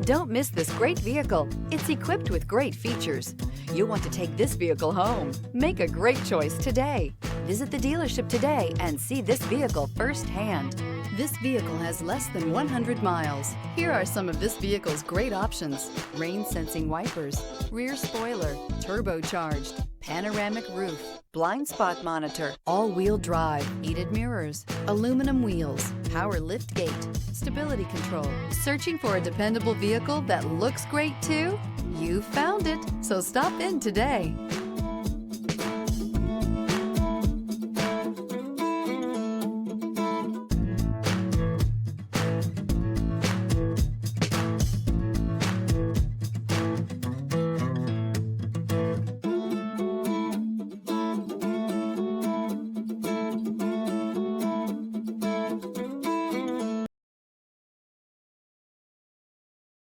Don't miss this great vehicle. It's equipped with great features. You'll want to take this vehicle home. Make a great choice today. Visit the dealership today and see this vehicle firsthand. This vehicle has less than 100 miles. Here are some of this vehicle's great options: rain sensing wipers, rear spoiler, turbocharged, panoramic roof, blind spot monitor, all-wheel drive, heated mirrors, aluminum wheels, power liftgate, stability control. Searching for a dependable vehicle that looks great too? You found it, so stop in today.